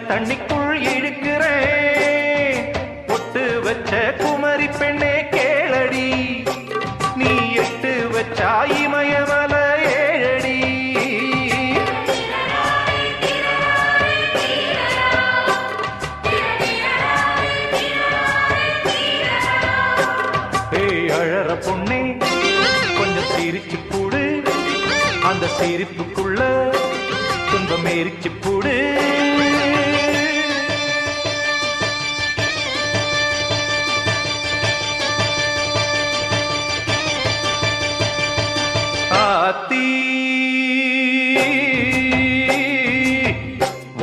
தண்ணிக்குள் இழுக்கிறேன். பொட்டு வச்ச குமரி பெண்ணே கேளடி, நீ எட்டு வச்சா இமயமல ஏழடி. ஏய் அழற பொண்ணே கொஞ்சம் சிரிச்சு கூடு, அந்த சிரிப்புக்குள்ள துன்பம் எரிச்சு போடு.